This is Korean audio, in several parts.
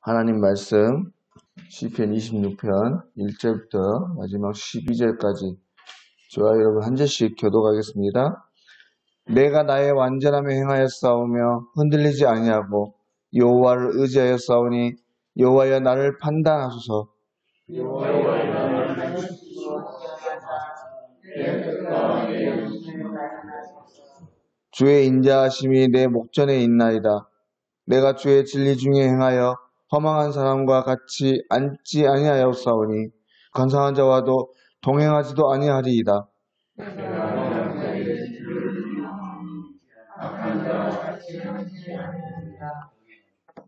하나님 말씀 시편 26편 1절부터 마지막 12절까지 저와 여러분 한 절씩 교독하겠습니다. 내가 나의 완전함에 행하여 싸우며 흔들리지 아니하고 여호와를 의지하여 싸우니 여호와여 나를 판단하소서. 주의 인자하심이 내 목전에 있나이다. 내가 주의 진리 중에 행하여 허망한 사람과 같이 앉지 아니하였사오니 간사한 자와도 동행하지도 아니하리이다.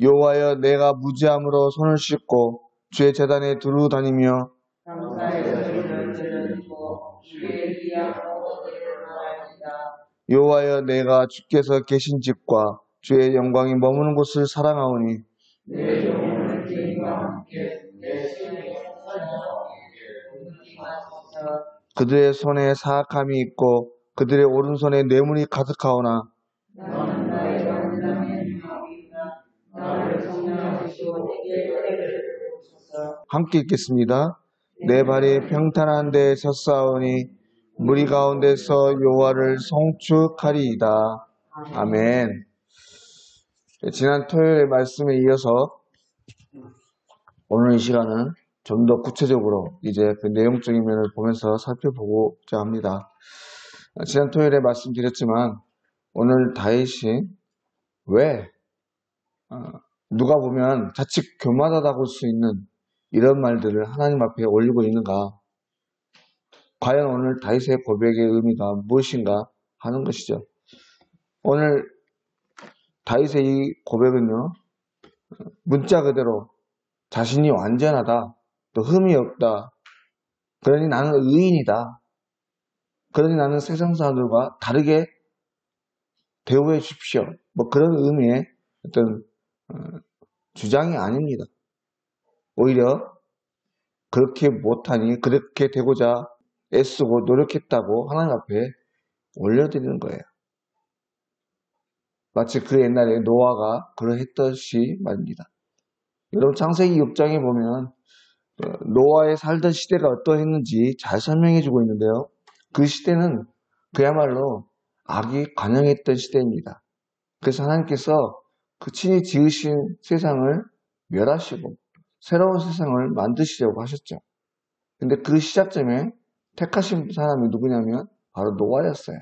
여호와여 내가 무지함으로 손을 씻고 주의 제단에 두루 다니며 여호와여 내가 주께서 계신 집과 주의 영광이 머무는 곳을 사랑하오니 그들의 손에 사악함이 있고 그들의 오른손에 뇌물이 가득하오나 함께 읽겠습니다. 내 발이 평탄한 데에 섰사오니 무리 가운데서 여호와를 송축하리이다. 아멘. 지난 토요일의 말씀에 이어서 오늘 이 시간은 좀 더 구체적으로 이제 그 내용적인 면을 보면서 살펴보고자 합니다. 지난 토요일에 말씀드렸지만 오늘 다윗이 왜 누가 보면 자칫 교만하다고 볼 수 있는 이런 말들을 하나님 앞에 올리고 있는가? 과연 오늘 다윗의 고백의 의미가 무엇인가 하는 것이죠. 오늘 다윗의 이 고백은요, 문자 그대로 자신이 완전하다, 또 흠이 없다, 그러니 나는 의인이다, 그러니 나는 세상 사람들과 다르게 대우해 주십시오, 뭐 그런 의미의 어떤 주장이 아닙니다. 오히려 그렇게 못하니 그렇게 되고자 애쓰고 노력했다고 하나님 앞에 올려드리는 거예요. 마치 그 옛날에 노아가 그러했듯이 말입니다. 여러분 창세기 6장에 보면 노아의 살던 시대가 어떠했는지 잘 설명해주고 있는데요. 그 시대는 그야말로 악이 관영했던 시대입니다. 그래서 하나님께서 그 친히 지으신 세상을 멸하시고 새로운 세상을 만드시려고 하셨죠. 근데 그 시작점에 택하신 사람이 누구냐면 바로 노아였어요.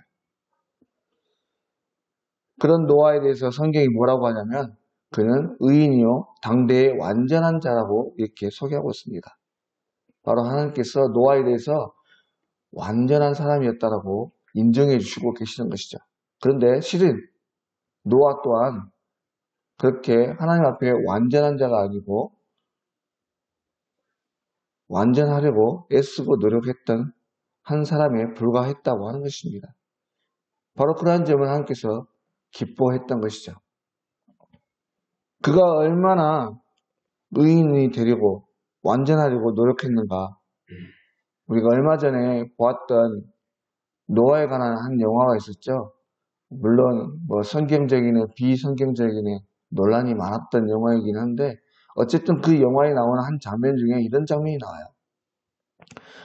그런 노아에 대해서 성경이 뭐라고 하냐면 그는 의인이요 당대의 완전한 자라고 이렇게 소개하고 있습니다. 바로 하나님께서 노아에 대해서 완전한 사람이었다라고 인정해 주시고 계시는 것이죠. 그런데 실은 노아 또한 그렇게 하나님 앞에 완전한 자가 아니고 완전하려고 애쓰고 노력했던 한 사람에 불과했다고 하는 것입니다. 바로 그러한 점을 하나님께서 기뻐했던 것이죠. 그가 얼마나 의인이 되려고 완전하려고 노력했는가. 우리가 얼마 전에 보았던 노아에 관한 한 영화가 있었죠. 물론 뭐 성경적이네 비성경적이네 논란이 많았던 영화이긴 한데 어쨌든 그 영화에 나오는 한 장면 중에 이런 장면이 나와요.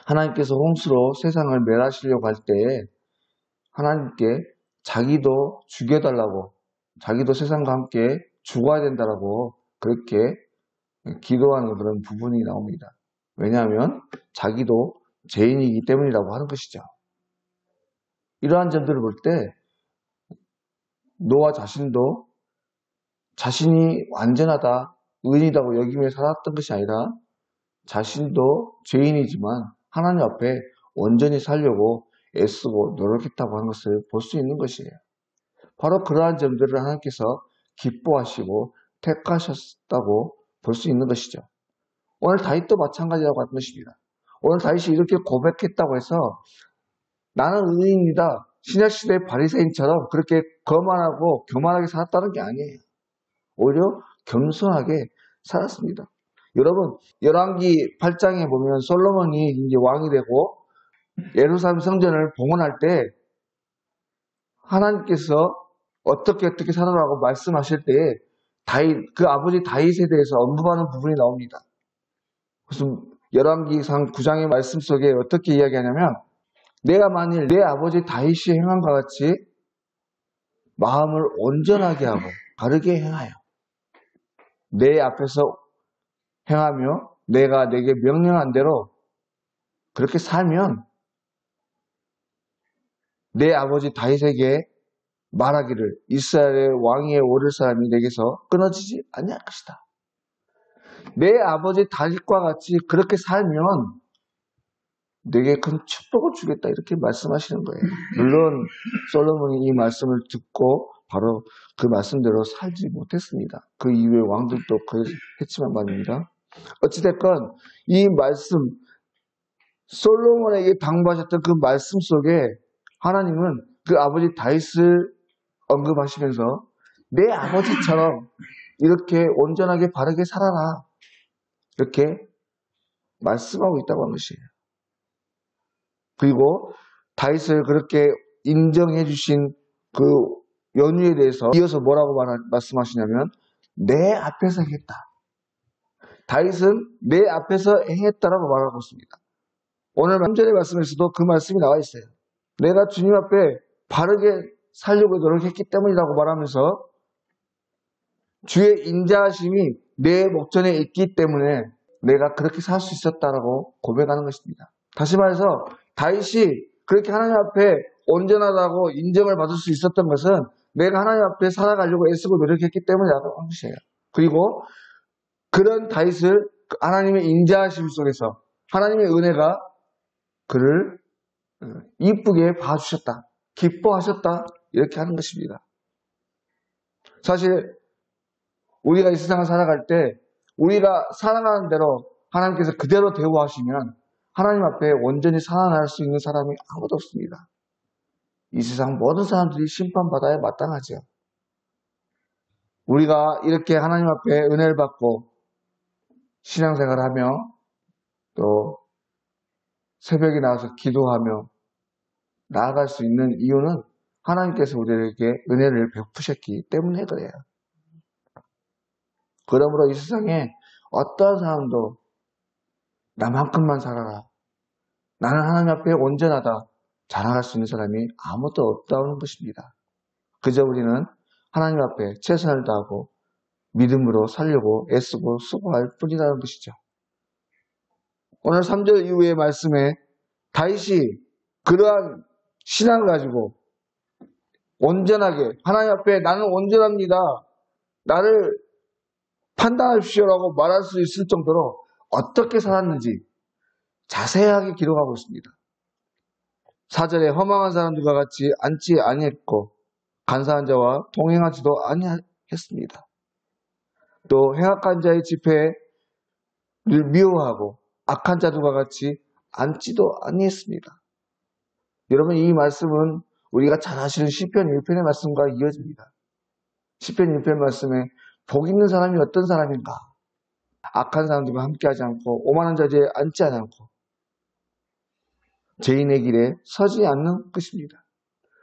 하나님께서 홍수로 세상을 멸하시려고 할 때에 하나님께 자기도 죽여달라고, 자기도 세상과 함께 죽어야 된다라고 그렇게 기도하는 그런 부분이 나옵니다. 왜냐하면 자기도 죄인이기 때문이라고 하는 것이죠. 이러한 점들을 볼 때 노아 자신도 자신이 완전하다, 의인이라고 여기며 살았던 것이 아니라 자신도 죄인이지만 하나님 앞에 온전히 살려고 애쓰고 노력했다고 하는 것을 볼 수 있는 것이에요. 바로 그러한 점들을 하나님께서 기뻐하시고 택하셨다고 볼 수 있는 것이죠. 오늘 다윗도 마찬가지라고 하는 것입니다. 오늘 다윗이 이렇게 고백했다고 해서 나는 의인이다, 신약시대 바리새인처럼 그렇게 거만하고 교만하게 살았다는 게 아니에요. 오히려 겸손하게 살았습니다. 여러분, 열왕기 8장에 보면 솔로몬이 이제 왕이 되고 예루살렘 성전을 봉헌할 때 하나님께서 어떻게 살아라고 말씀하실 때 그 아버지 다윗에 대해서 언급하는 부분이 나옵니다. 그래서 열왕기상 9장의 말씀 속에 어떻게 이야기하냐면 내가 만일 내 아버지 다윗이 행함과 같이 마음을 온전하게 하고 바르게 행하여 내 앞에서 행하며 내가 내게 명령한 대로 그렇게 살면 내 아버지 다윗에게 말하기를 이스라엘의 왕위에 오를 사람이 내게서 끊어지지 아니할 것이다. 내 아버지 다윗과 같이 그렇게 살면 내게 큰 축복을 주겠다 이렇게 말씀하시는 거예요. 물론 솔로몬이 이 말씀을 듣고 바로 그 말씀대로 살지 못했습니다. 그 이후에 왕들도 그랬지만 말입니다. 어찌됐건 이 말씀 솔로몬에게 당부하셨던 그 말씀 속에 하나님은 그 아버지 다윗을 언급하시면서 내 아버지처럼 이렇게 온전하게 바르게 살아라 이렇게 말씀하고 있다고 하는 것이에요. 그리고 다윗을 그렇게 인정해 주신 그 연유에 대해서 이어서 뭐라고 말씀하시냐면 내 앞에서 행했다. 다윗은 내 앞에서 행했다라고 말하고 있습니다. 오늘 3절의 말씀에서도 그 말씀이 나와 있어요. 내가 주님 앞에 바르게 살려고 노력했기 때문이라고 말하면서 주의 인자하심이 내 목전에 있기 때문에 내가 그렇게 살 수 있었다라고 고백하는 것입니다. 다시 말해서 다윗이 그렇게 하나님 앞에 온전하다고 인정을 받을 수 있었던 것은 내가 하나님 앞에 살아가려고 애쓰고 노력했기 때문이라고 하는 것이에요. 그리고 그런 다윗을 하나님의 인자하심 속에서 하나님의 은혜가 그를 이쁘게 봐주셨다. 기뻐하셨다. 이렇게 하는 것입니다. 사실 우리가 이 세상을 살아갈 때 우리가 살아가는 대로 하나님께서 그대로 대우하시면 하나님 앞에 온전히 살아날 수 있는 사람이 아무도 없습니다. 이 세상 모든 사람들이 심판받아야 마땅하죠. 우리가 이렇게 하나님 앞에 은혜를 받고 신앙생활을 하며 또 새벽에 나와서 기도하며 나아갈 수 있는 이유는 하나님께서 우리에게 은혜를 베푸셨기 때문에 그래요. 그러므로 이 세상에 어떤 사람도 나만큼만 살아라. 나는 하나님 앞에 온전하다. 자랑할 수 있는 사람이 아무도 없다는 것입니다. 그저 우리는 하나님 앞에 최선을 다하고 믿음으로 살려고 애쓰고 수고할 뿐이라는 것이죠. 오늘 3절 이후의 말씀에 다윗이 그러한 신앙을 가지고 온전하게 하나님 앞에 나는 온전합니다. 나를 판단하십시오라고 말할 수 있을 정도로 어떻게 살았는지 자세하게 기록하고 있습니다. 4절에 허망한 사람들과 같이 앉지 아니했고 간사한 자와 동행하지도 아니했습니다. 또 행악한 자의 집회를 미워하고 악한 자들과 같이 앉지도 아니했습니다. 여러분 이 말씀은 우리가 잘 아시는 시편 1편의 말씀과 이어집니다. 시편 1편 말씀에 복 있는 사람이 어떤 사람인가? 악한 사람들과 함께하지 않고 오만한 자리에 앉지 않고 죄인의 길에 서지 않는 것입니다.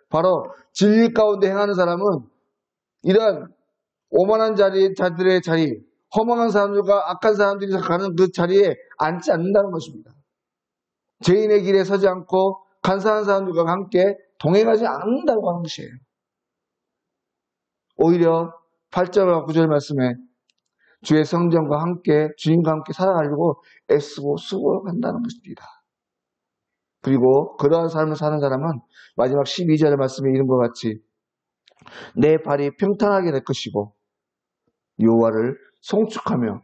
바로 진리 가운데 행하는 사람은 이런 오만한 자들의 자리, 허망한 사람들과 악한 사람들이 가는 그 자리에 앉지 않는다는 것입니다. 죄인의 길에 서지 않고 간사한 사람들과 함께 동행하지 않는다고 하는 것이에요. 오히려 8절과 9절 말씀에 주의 성전과 함께 주님과 함께 살아가려고 애쓰고 수고한다는 것입니다. 그리고 그러한 삶을 사는 사람은 마지막 12절의 말씀에 이런 것 같이 내 발이 평탄하게 될 것이고 여호와를 송축하며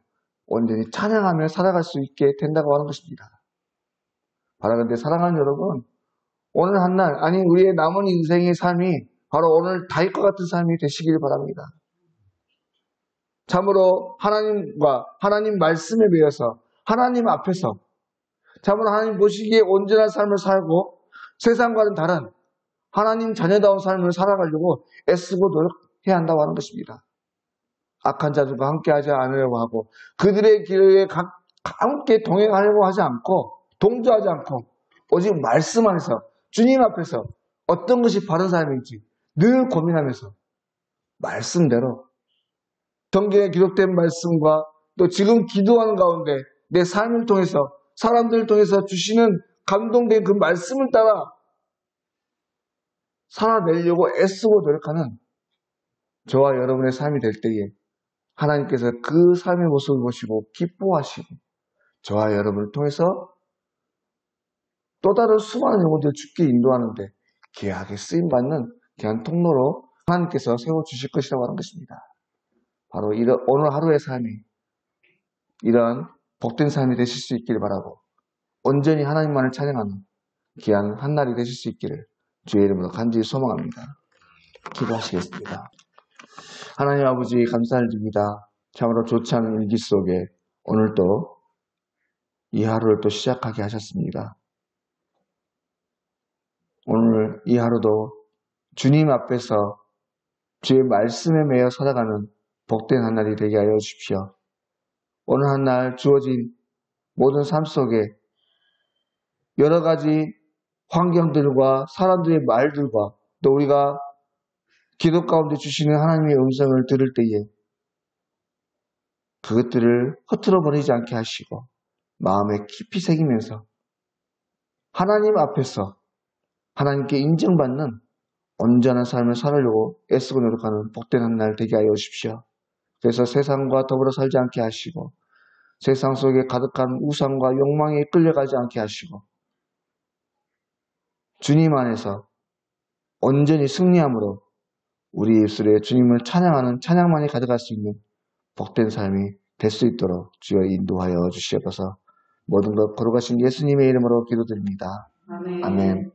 온전히 찬양하며 살아갈 수 있게 된다고 하는 것입니다. 바라건대 사랑하는 여러분, 오늘 한날 아니 우리의 남은 인생의 삶이 바로 오늘 다윗과 같은 삶이 되시길 바랍니다. 참으로 하나님과 하나님 말씀에 매여서 하나님 앞에서 참으로 하나님 보시기에 온전한 삶을 살고 세상과는 다른 하나님 자녀다운 삶을 살아가려고 애쓰고 노력해야 한다고 하는 것입니다. 악한 자들과 함께하지 않으려고 하고 그들의 길에 함께 동행하려고 하지 않고 동조하지 않고 오직 말씀 안에서 주님 앞에서 어떤 것이 바른 삶인지 늘 고민하면서 말씀대로 성경에 기록된 말씀과 또 지금 기도하는 가운데 내 삶을 통해서 사람들을 통해서 주시는 감동된 그 말씀을 따라 살아내려고 애쓰고 노력하는 저와 여러분의 삶이 될 때에 하나님께서 그 삶의 모습을 보시고 기뻐하시고 저와 여러분을 통해서 또 다른 수많은 영혼들을 주께 인도하는데 귀하게 쓰임받는 귀한 통로로 하나님께서 세워주실 것이라고 하는 것입니다. 바로 오늘 하루의 삶이 이런 복된 삶이 되실 수 있기를 바라고 온전히 하나님만을 찬양하는 귀한 한날이 되실 수 있기를 주의 이름으로 간절히 소망합니다. 기도하시겠습니다. 하나님 아버지 감사를 드립니다. 참으로 좋지 않은 일기 속에 오늘도 이 하루를 또 시작하게 하셨습니다. 오늘 이 하루도 주님 앞에서 주의 말씀에 매여 살아가는 복된 한날이 되게 하여 주십시오. 오늘 한날 주어진 모든 삶 속에 여러 가지 환경들과 사람들의 말들과 또 우리가 기도 가운데 주시는 하나님의 음성을 들을 때에 그것들을 허투루 버리지 않게 하시고 마음에 깊이 새기면서 하나님 앞에서 하나님께 인정받는 온전한 삶을 살으려고 애쓰고 노력하는 복된 한날 되게 하여 주십시오. 그래서 세상과 더불어 살지 않게 하시고 세상 속에 가득한 우상과 욕망에 끌려가지 않게 하시고 주님 안에서 온전히 승리함으로 우리 입술에 주님을 찬양하는 찬양만이 가득할 수 있는 복된 삶이 될 수 있도록 주여 인도하여 주시옵소서. 모든 것 거룩하신 예수님의 이름으로 기도드립니다. 아멘.